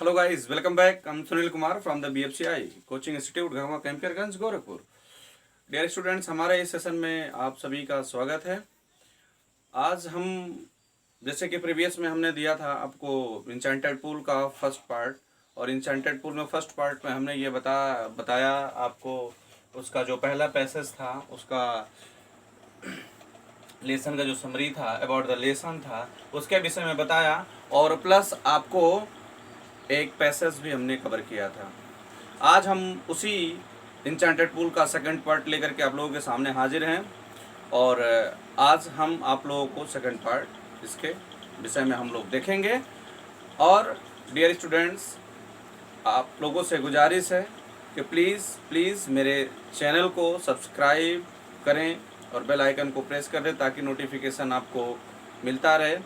Hello guys, welcome back. I'm Sunil Kumar from the BFCI coaching institute Garhwa Campierganj Gorakhpur. Dear students, हमारे इस session में आप सभी का स्वागत है। आज हम जैसे कि प्रीवियस में हमने दिया था आपको इंचेंटेड पूल का फर्स्ट पार्ट, और इंचेंटेड पूल में फर्स्ट पार्ट में हमने ये बताया आपको उसका जो पहला पैसेज था, उसका लेसन का जो समरी था, अबाउट द लेसन था, उसके विषय में बताया, और प्लस आपको एक पैसेज भी हमने कवर किया था। आज हम उसी इंचेंटेड पूल का सेकंड पार्ट लेकर के आप लोगों के सामने हाजिर हैं, और आज हम आप लोगों को सेकंड पार्ट इसके विषय में हम लोग देखेंगे। और डियर स्टूडेंट्स, आप लोगों से गुजारिश है कि प्लीज़ मेरे चैनल को सब्सक्राइब करें और बेल आइकन को प्रेस कर दें ताकि नोटिफिकेशन आपको मिलता रहे,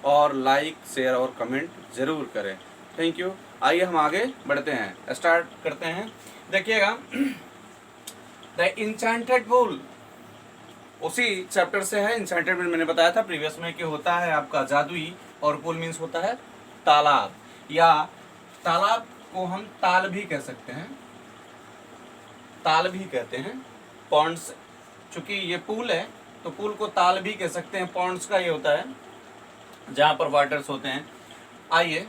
और लाइक, शेयर और कमेंट ज़रूर करें। Thank you. आइए हम आगे बढ़ते हैं, स्टार्ट करते हैं। देखिएगा, द इंचेंटेड पूल उसी चैप्टर से है। इंचेंटेड पूल मैंने बताया था प्रीवियस में कि होता है आपका जादुई, और पूल मीन्स होता है तालाब, या तालाब को हम ताल भी कह सकते हैं, ताल भी कहते हैं। पॉन्ड्स, चूंकि ये पूल है तो पूल को ताल भी कह सकते हैं। पॉन्ड्स का ये होता है जहाँ पर वाटर्स होते हैं। आइए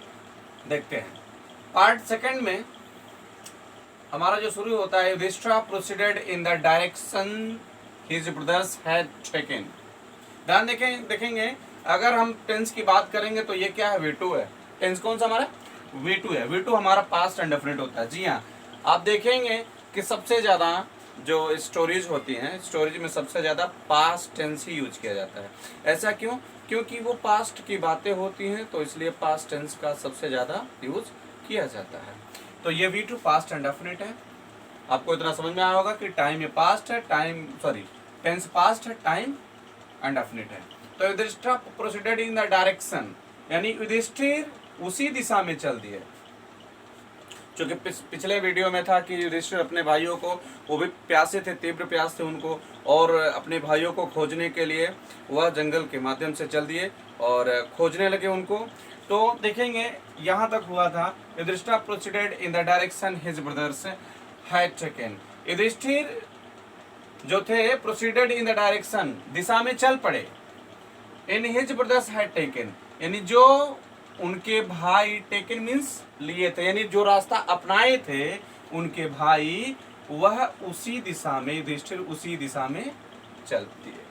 देखते हैं। पार्ट सेकंड में हमारा जो शुरू होता है, Yudhishthir proceeded in the direction his brothers had taken. ध्यान देखेंगे, अगर हम टेंस की बात करेंगे तो ये क्या है, V2 है। टेंस कौन सा हमारा, V2 है। V2 हमारा पास्ट इंडेफिनिट होता है। जी हाँ, आप देखेंगे कि सबसे ज़्यादा जो स्टोरीज होती हैं, स्टोरीज में सबसे ज़्यादा पास्ट टेंस ही यूज किया जाता है। ऐसा क्यों? क्योंकि वो पास्ट की बातें होती हैं, तो इसलिए पास्ट टेंस का सबसे ज़्यादा यूज किया जाता है। तो ये V2 पास्ट इंडेफिनिट है। आपको इतना समझ में आया होगा कि टाइम ये पास्ट है, टेंस पास्ट है, टाइम इंडेफिनिट है। तो Yudhishthir proceeded in the direction, यानी युधिष्ठिर उसी दिशा में चल दिए। क्योंकि पिछले वीडियो में था कि युधिष्ठिर अपने भाइयों को, वो भी प्यासे थे, तीव्र प्यास थे उनको, और अपने भाइयों को खोजने के लिए वह जंगल के माध्यम से चल दिए और खोजने लगे उनको। तो देखेंगे यहाँ तक हुआ था, Yudhishthir proceeded in the direction his brothers had taken. Yudhishthir जो थे प्रोसीडेड इन द डायरेक्शन, दिशा में चल पड़े, in his brothers had taken, यानी जो उनके भाई, टेकन मीन्स लिए थे, यानी जो रास्ता अपनाए थे उनके भाई, वह उसी दिशा में, युधिष्ठिर उसी दिशा में चलती है।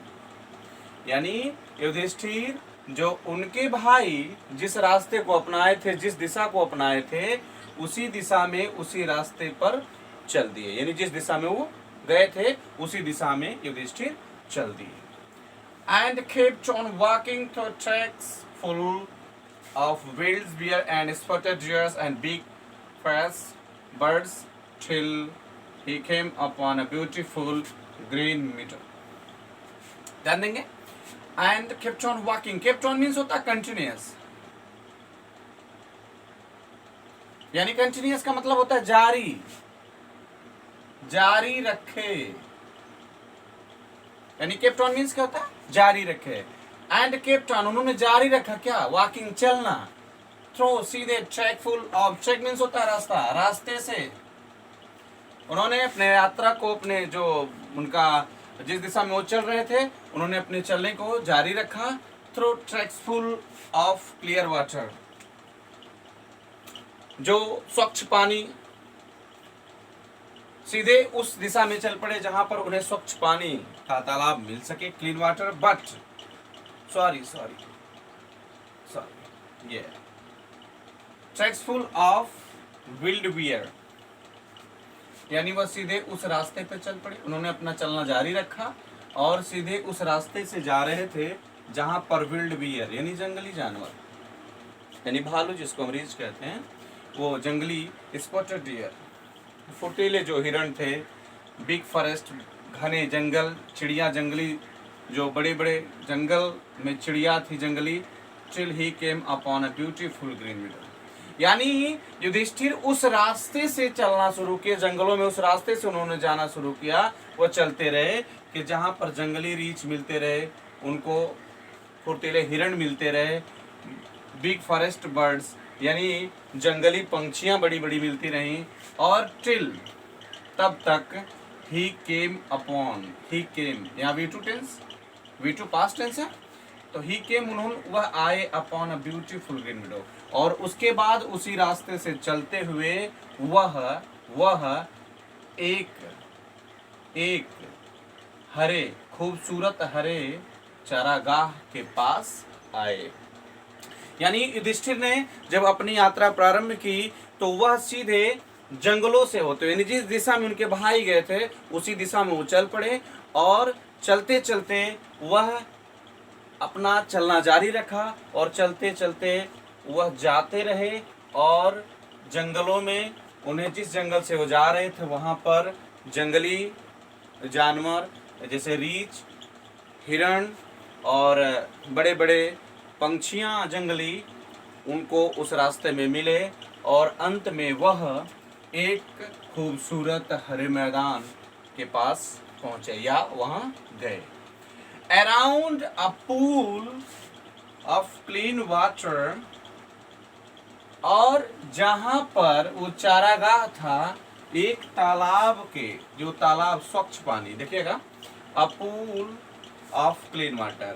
यानी युधिष्ठिर जो उनके भाई जिस रास्ते को अपनाए थे, जिस दिशा को अपनाए थे, उसी दिशा में, उसी रास्ते पर चल दिए। यानी जिस दिशा में वो गए थे उसी दिशा में युधिष्ठिर चल दिए। And kept on walking through tracks full of wild bear and spotted deers and big fast birds till he came upon a beautiful green meadow. ध्यान देंगे, and kept on walking. kept on means होता है continuous, यानी continuous का मतलब होता है जारी, जारी रखे। यानी kept on means क्या होता है, जारी रखे। एंड kept on, उन्होंने जारी रखा क्या, वॉकिंग, चलना। थ्रू, सीधे, track full of, track means होता है रास्ता, रास्ते से उन्होंने अपने यात्रा को, अपने जो उनका जिस दिशा में वो चल रहे थे, उन्होंने अपने चलने को जारी रखा। Through tracks full of clear water, जो स्वच्छ पानी, सीधे उस दिशा में चल पड़े जहां पर उन्हें स्वच्छ पानी का तालाब मिल सके, क्लीन वाटर। बट सॉरी ये tracks full of wild bear, यानी वह सीधे उस रास्ते पे चल पड़े। उन्होंने अपना चलना जारी रखा और सीधे उस रास्ते से जा रहे थे जहां पर विल्ड बियर, यानी जंगली जानवर, यानी भालू जिसको मरीज कहते हैं, वो जंगली, स्पॉटेड डियर, फुर्तीले जो हिरण थे, बिग फॉरेस्ट, घने जंगल, चिड़िया जंगली, जो बड़े बड़े जंगल में चिड़िया थी जंगली। Till he came upon a beautiful green मीडो, यानी युधिष्ठिर उस रास्ते से चलना शुरू किए, जंगलों में उस रास्ते से उन्होंने जाना शुरू किया। वो चलते रहे कि जहाँ पर जंगली रीछ मिलते रहे, उनको फुर्तीले हिरण मिलते रहे, बिग फॉरेस्ट बर्ड्स, यानी जंगली पंछियां बड़ी बड़ी मिलती रहीं, और टिल तब तक ही केम अपॉन, ही केम यहाँ V2 tense, V2 past tense है, तो ही केम उन्होंने वह आए अपॉन अ ब्यूटीफुल ग्रीन मीडो, और उसके बाद उसी रास्ते से चलते हुए वह एक हरे खूबसूरत हरे चारागाह के पास आए। यानी युधिष्ठिर ने जब अपनी यात्रा प्रारंभ की तो वह सीधे जंगलों से होते हुए, यानी जिस दिशा में उनके भाई गए थे उसी दिशा में वो चल पड़े, और चलते चलते वह अपना चलना जारी रखा, और चलते चलते वह जाते रहे, और जंगलों में उन्हें जिस जंगल से वो जा रहे थे वहाँ पर जंगली जानवर जैसे रीछ, हिरण और बड़े बड़े पंछियाँ जंगली उनको उस रास्ते में मिले, और अंत में वह एक खूबसूरत हरे मैदान के पास पहुँचे या वहाँ गए। Around a pool of clean water, और जहाँ पर वो चारागाह था एक तालाब के, जो तालाब स्वच्छ पानी, देखिएगा, अ पूल ऑफ क्लीन वाटर,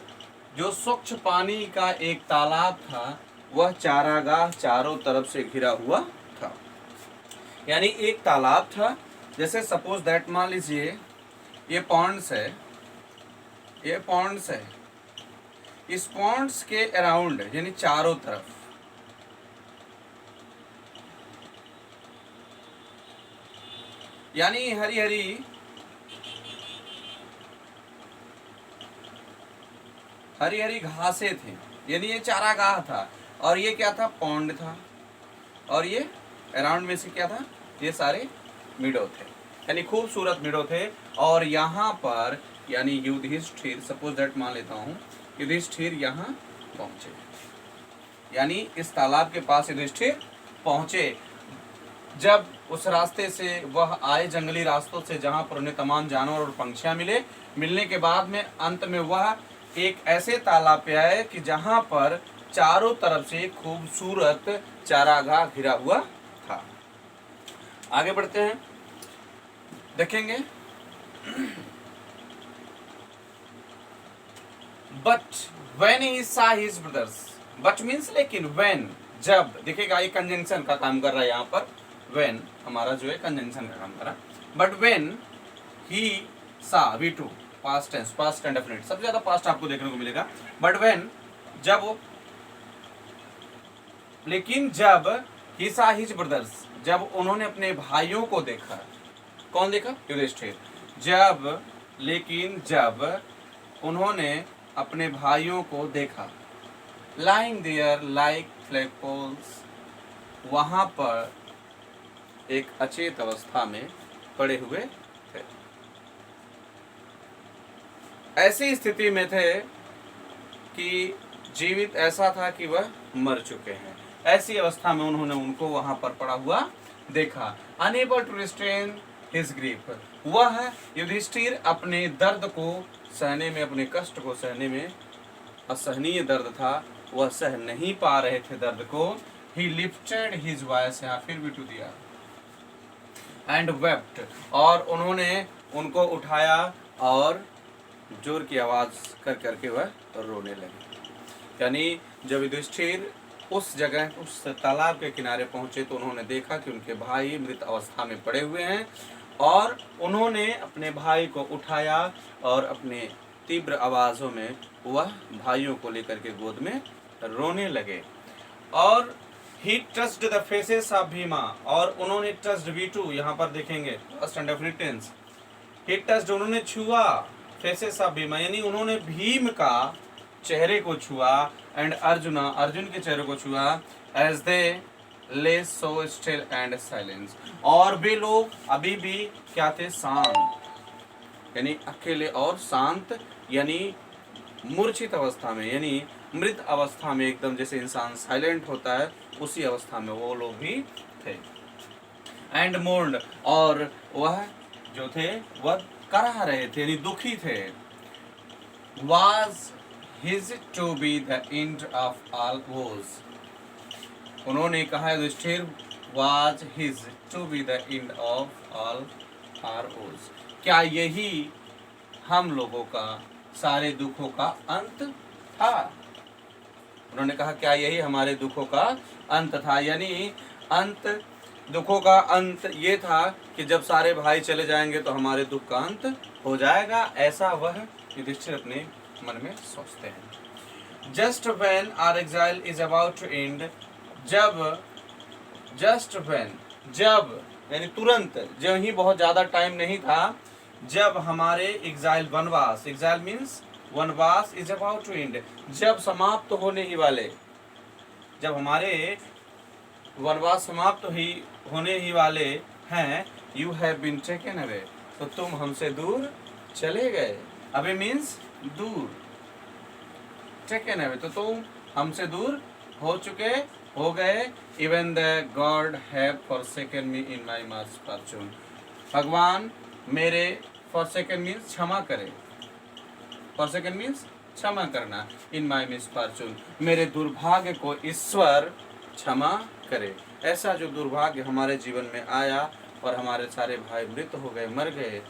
जो स्वच्छ पानी का एक तालाब था, वह चारागाह चारों तरफ से घिरा हुआ था। यानी एक तालाब था, जैसे सपोज दैट मान लीजिए ये पॉन्ड्स है, ये पॉन्ड्स है, इस पॉन्ड्स के अराउंड यानी चारों तरफ यानी हरी हरी घासें थी, यानी ये चारागाह था, और ये क्या था, पॉन्ड था, और ये अराउंड में से क्या था, ये सारे मीडो थे, यानी खूबसूरत मीडो थे। और यहाँ पर यानी युधिष्ठिर, सपोज दैट मान लेता हूँ, युधिष्ठिर यहाँ पहुँचे, यानी इस तालाब के पास युधिष्ठिर पहुँचे। जब उस रास्ते से वह आए, जंगली रास्तों से, जहाँ पर उन्हें तमाम जानवर और पंछियाँ मिले, मिलने के बाद में अंत में वह एक ऐसे तालाब पे आए कि जहाँ पर चारों तरफ से खूबसूरत चारागाह घिरा हुआ था। आगे बढ़ते हैं, देखेंगे। But when he saw his brothers, but means लेकिन, when जब, देखिएगा ये कंजंक्शन का काम कर रहा है यहाँ पर, when हमारा जो है कंजंक्शन का काम कर रहा है। But when he saw, V2 past tense, past indefinite, सबसे ज्यादा पास्ट आपको देखने को मिलेगा। बट when जब, लेकिन जब he saw his brothers, जब उन्होंने अपने भाइयों को देखा, कौन देखा, युधिष्ठिर, जब, लेकिन जब उन्होंने अपने भाइयों को देखा, lying there like flagpoles, वहां पर एक अचेत अवस्था में पड़े हुए थे, ऐसी स्थिति में थे कि जीवित ऐसा था कि वह मर चुके हैं, ऐसी अवस्था में उन्होंने उनको वहां पर पड़ा हुआ देखा। Unable to restrain his grief, वह युधिष्ठिर अपने दर्द को सहने में, अपने कष्ट को सहने में, असहनीय दर्द था, वह सह नहीं पा रहे थे दर्द को। ही लिफ्टेड हिज वॉइस, यहाँ फिर भी टू दिया, एंड वेप्ट, और उन्होंने उनको उठाया और जोर की आवाज कर करके वह रोने लगे। यानी जब युधिष्ठिर उस जगह, उस तालाब के किनारे पहुंचे तो उन्होंने देखा कि उनके भाई मृत अवस्था में पड़े हुए हैं, और उन्होंने अपने भाई को उठाया और अपने तीव्र आवाजों में वह भाइयों को लेकर के गोद में रोने लगे। और he touched the faces of Bhima, और उन्होंने टच्ड, V2 यहाँ पर देखेंगे, first and definite tense, he touched, उन्होंने छुआ, फेसेस ऑफ भीमा, यानी उन्होंने भीम का चेहरे को छुआ, एंड अर्जुना, अर्जुन के चेहरे को छुआ, एज दे ले सो स्टिल एंड साइलेंस, और वे लोग अभी भी क्या थे, शांत, यानी अकेले और शांत, यानी मूर्छित अवस्था में, यानी मृत अवस्था में, एकदम जैसे इंसान साइलेंट होता है उसी अवस्था में वो लोग भी थे। एंड मोर्न्ड, और वह जो थे वह कराह रहे थे, यानी दुखी थे। Was his to be the end of all woes, उन्होंने कहा Yudhishthir was his to be the end of all our woes। क्या यही हम लोगों का सारे दुखों का अंत था? उन्होंने कहा क्या यही हमारे दुखों का अंत था? यानी अंत, दुखों का अंत ये था कि जब सारे भाई चले जाएंगे तो हमारे दुख का अंत हो जाएगा, ऐसा वह युधिष्ठिर अपने मन में सोचते हैं। Just when our exile is about to end, जब, जस्ट व्हेन, जब यानी तुरंत, जो ही बहुत ज्यादा टाइम नहीं था, जब हमारे एग्जाइल वनवास, एग्जाइल मीन्स वनवास इज अबाउट टू एंड, जब समाप्त होने ही वाले, जब हमारे वनवास समाप्त होने ही वाले हैं, you have been taken away, तो तुम हमसे दूर चले गए। अवे मीन्स दूर, टेकन अवे तो तुम हमसे दूर हो गए। Even the god have forsaken me in my misfortune, भगवान मेरे, फॉरसेकन मीन्स क्षमा करे, फॉरसेकन मीन्स क्षमा करना, इन माई मिसफॉर्चून मेरे दुर्भाग्य को ईश्वर क्षमा करे। ऐसा जो दुर्भाग्य हमारे जीवन में आया और हमारे सारे भाई मृत हो गए, मर गए,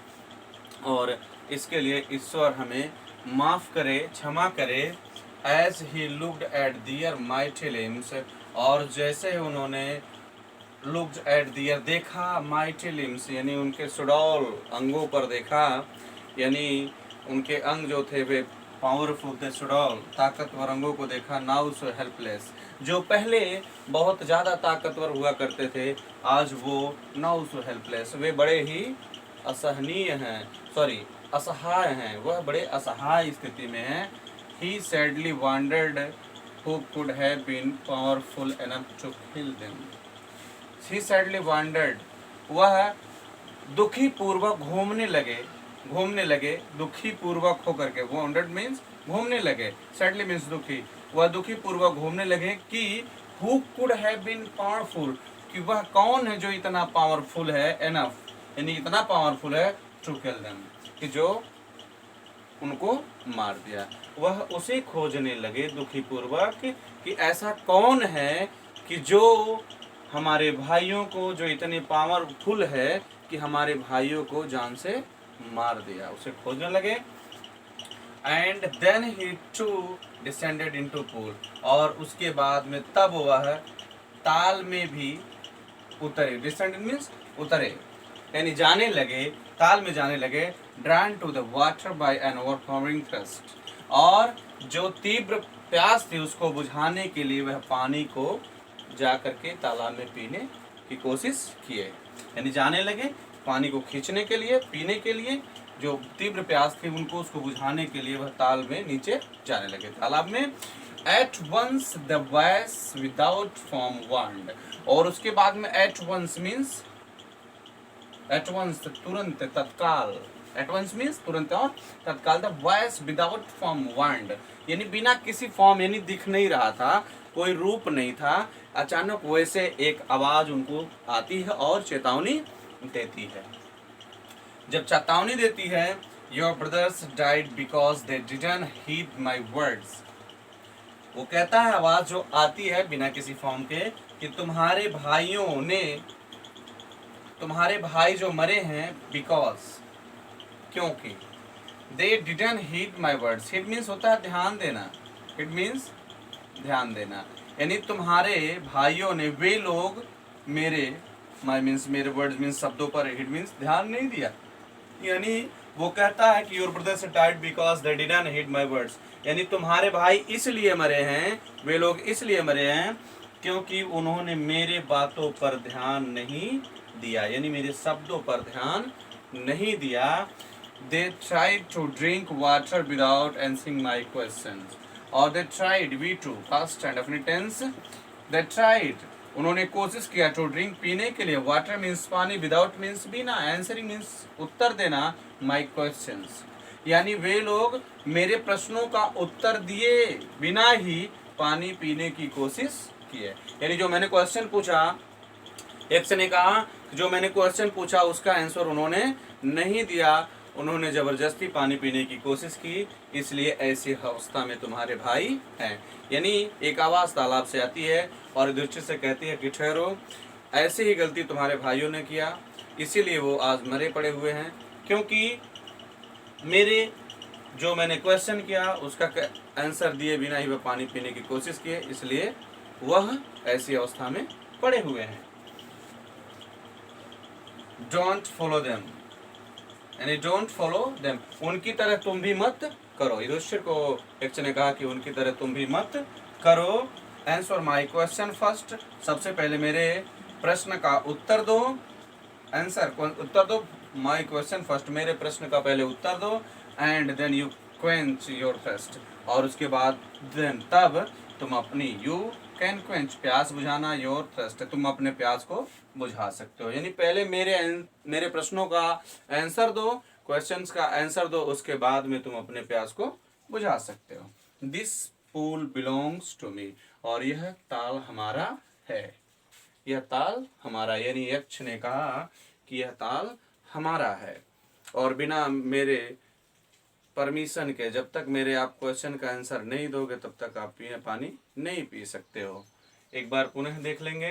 और इसके लिए ईश्वर हमें माफ करे, क्षमा करे। As he looked at their mighty limbs, और जैसे उन्होंने लुक्ड एट दियर देखा, माइटी लिम्स यानी उनके सुडौल अंगों पर देखा, यानी उनके अंग जो थे वे पावरफुल थे, सुडौल ताकतवर अंगों को देखा। नाउ सो हेल्पलेस, जो पहले बहुत ज़्यादा ताकतवर हुआ करते थे, आज वो नाउ सो हेल्पलेस, वे बड़े ही असहनीय हैं, असहाय हैं, वह बड़े असहाय स्थिति में हैं। He sadly wondered who could have been powerful enough to kill them. He sadly wondered, वह दुखी पूर्वक घूमने लगे, दुखी पूर्वक होकर के, wondered means घूमने लगे, sadly means दुखी, वह दुखी पूर्वक घूमने लगे कि who could have been powerful, कि वह कौन है जो इतना पावरफुल है, enough यानी इतना पावरफुल है, to kill them कि जो उनको मार दिया। वह उसे खोजने लगे दुखी पूर्वक कि ऐसा कौन है कि जो हमारे भाइयों को, जो इतने पावरफुल है कि हमारे भाइयों को जान से मार दिया, उसे खोजने लगे। And then he too descended into pool, और उसके बाद में तब वह ताल में भी उतरे, डिसेंडेड मीन्स उतरे यानी जाने लगे, ताल में जाने लगे। Drawn to the water by an overflowing thirst, और जो तीव्र प्यास थी उसको बुझाने के लिए वह पानी को जा करके तालाब में पीने की कोशिश किए, यानी जाने लगे पानी को खींचने के लिए, पीने के लिए। जो तीव्र प्यास थी उनको, उसको बुझाने के लिए वह ताल में नीचे जाने लगे, तालाब में। At once the voice without form warned, और उसके बाद में at once means at once तुरंत, तत्काल, एट वंस मीन्स तुरंत और तत्काल। The voice without form warned यानी बिना किसी फॉर्म, यानी दिख नहीं रहा था, कोई रूप नहीं था, अचानक वैसे एक आवाज उनको आती है और चेतावनी देती है। जब चेतावनी देती है, your brothers died because they didn't heed my words, वो कहता है, आवाज जो आती है बिना किसी फॉर्म के, कि तुम्हारे भाइयों ने, तुम्हारे भाई जो मरे हैं, बिकॉज क्योंकि, they didn't heed my words, heed means होता है ध्यान देना, हीड मीन्स ध्यान देना, यानी तुम्हारे भाइयों ने, वे लोग मेरे, माई मीन्स मेरे वर्ड्स मीन्स शब्दों पर, हीड मीन्स ध्यान नहीं दिया। यानी वो कहता है कि your brothers died because they didn't heed my words, यानी तुम्हारे भाई इसलिए मरे हैं, वे लोग इसलिए मरे हैं क्योंकि उन्होंने मेरे बातों पर ध्यान नहीं दिया, यानी मेरे शब्दों पर ध्यान नहीं दिया। They tried to drink water without answering my questions, और they tried, we too, past and definite tense, they tried, उन्होंने कोशिश किया, to drink पीने के लिए, water means पानी, without means बिना, answering means उत्तर देना, my questions यानी वे लोग मेरे प्रश्नों का उत्तर दिए बिना ही पानी पीने की कोशिश किए। यानी जो मैंने क्वेश्चन पूछा, एक से ने कहा जो मैंने क्वेश्चन पूछा उसका आंसर उन्होंने नहीं दिया, उन्होंने ज़बरदस्ती पानी पीने की कोशिश की, इसलिए ऐसी अवस्था में तुम्हारे भाई हैं। यानी एक आवाज़ तालाब से आती है और युधिष्ठिर से कहती है कि ठहरो, ऐसे ही गलती तुम्हारे भाइयों ने किया, इसीलिए वो आज मरे पड़े हुए हैं। क्योंकि मेरे जो मैंने क्वेश्चन किया उसका आंसर दिए बिना ही वह पानी पीने की कोशिश किए, इसलिए वह ऐसी अवस्था में पड़े हुए हैं। डोंट फॉलो देम, यानी डोंट फॉलो देम, उनकी तरह तुम भी मत करो। युधिष्ठिर को यक्ष ने कहा कि उनकी तरह तुम भी मत करो। आंसर माय क्वेश्चन फर्स्ट, सबसे पहले मेरे प्रश्न का उत्तर दो। आंसर उत्तर दो, माय क्वेश्चन फर्स्ट, मेरे प्रश्न का पहले उत्तर दो। And then you quench your thirst, और उसके बाद देन तब तुम अपनी यू कैन क्वेंच, प्यास बुझाना, योर थर्स्ट, तुम अपने प्यास को बुझा सकते हो। यानी पहले मेरे प्रश्नों का आंसर दो, क्वेश्चंस का आंसर दो, उसके बाद में तुम अपने प्यास को बुझा सकते हो। This pool belongs to me, और यह ताल हमारा है, यह ताल हमारा, यानी यक्ष ने कहा कि यह ताल हमारा है, और बिना मेरे परमिशन के, जब तक मेरे आप क्वेश्चन का आंसर नहीं दोगे तब तक आप पानी नहीं पी सकते हो। एक बार पुनः देख लेंगे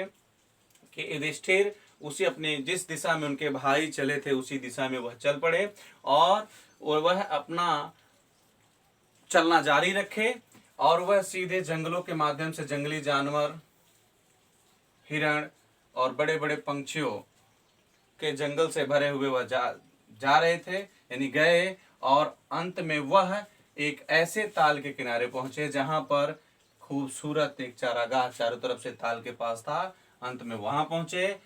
कि युधिष्ठिर उसी अपने जिस दिशा में उनके भाई चले थे उसी दिशा में वह चल पड़े, और वह अपना चलना जारी रखे, और वह सीधे जंगलों के माध्यम से जंगली जानवर, हिरण और बड़े बड़े पंछियों के जंगल से भरे हुए वह जा रहे थे, यानी गए, और अंत में वह एक ऐसे ताल के किनारे पहुंचे जहां पर खूबसूरत एक चारागाह चारों तरफ से ताल के पास था। अंत में वहां पहुंचे,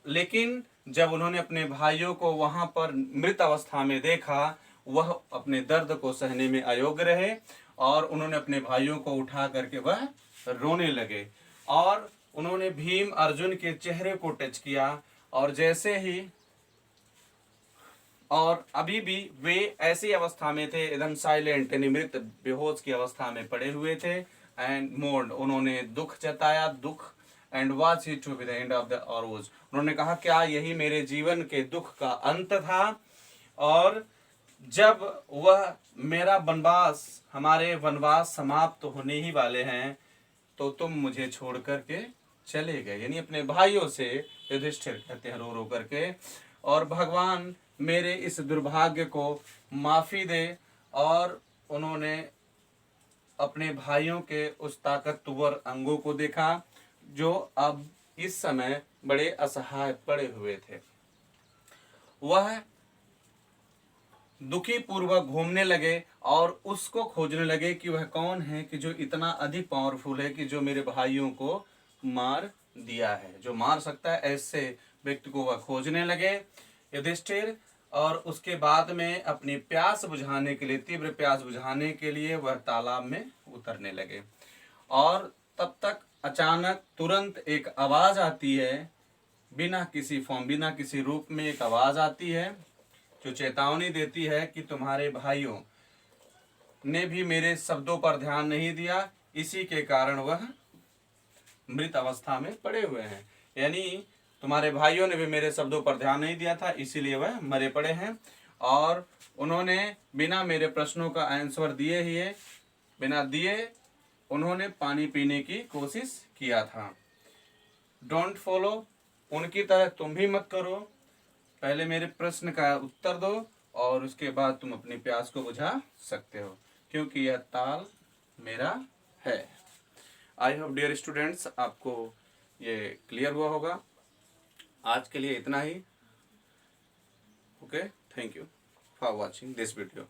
लेकिन जब उन्होंने अपने भाइयों को वहां पर मृत अवस्था में देखा, वह अपने दर्द को सहने में अयोग्य रहे, और उन्होंने अपने भाइयों को उठा करके वह रोने लगे, और उन्होंने भीम अर्जुन के चेहरे को टच किया, और जैसे ही, और अभी भी वे ऐसी अवस्था में थे, एकदम साइलेंट, यानी मृत बेहोश की अवस्था में पड़े हुए थे। एंड मोर्न, उन्होंने दुख जताया, दुख, and was he to be the end of the arrows, उन्होंने कहा क्या यही मेरे जीवन के दुख का अंत था, और जब वह मेरा वनवास, हमारे वनवास समाप्त होने ही वाले हैं, तो तुम मुझे छोड़ करके चले गए, यानी अपने भाइयों से युधिष्ठिर कहते हैं रो रो करके, और भगवान मेरे इस दुर्भाग्य को माफी दे। और उन्होंने अपने भाइयों के उस ताकतवर अंगों को देखा जो अब इस समय बड़े असहाय पड़े हुए थे। वह दुखी पूर्वक घूमने लगे और उसको खोजने लगे कि वह कौन है कि जो इतना अधिक पावरफुल है कि जो मेरे भाइयों को मार दिया है, जो मार सकता है, ऐसे व्यक्ति को वह खोजने लगे युधिष्ठिर। और उसके बाद में अपनी प्यास बुझाने के लिए, तीव्र प्यास बुझाने के लिए वह तालाब में उतरने लगे, और तब तक अचानक तुरंत एक आवाज आती है, बिना किसी फॉर्म, बिना किसी रूप में एक आवाज आती है जो चेतावनी देती है कि तुम्हारे भाइयों ने भी मेरे शब्दों पर ध्यान नहीं दिया, इसी के कारण वह मृत अवस्था में पड़े हुए हैं। यानी तुम्हारे भाइयों ने भी मेरे शब्दों पर ध्यान नहीं दिया था, इसीलिए वह मरे पड़े हैं, और उन्होंने बिना मेरे प्रश्नों का आंसर दिए ही, बिना दिए उन्होंने पानी पीने की कोशिश किया था। डोंट फॉलो, उनकी तरह तुम भी मत करो, पहले मेरे प्रश्न का उत्तर दो, और उसके बाद तुम अपनी प्यास को बुझा सकते हो, क्योंकि यह ताल मेरा है। आई होप डियर स्टूडेंट्स आपको ये क्लियर हुआ होगा। आज के लिए इतना ही। Okay, thank you for watching this video.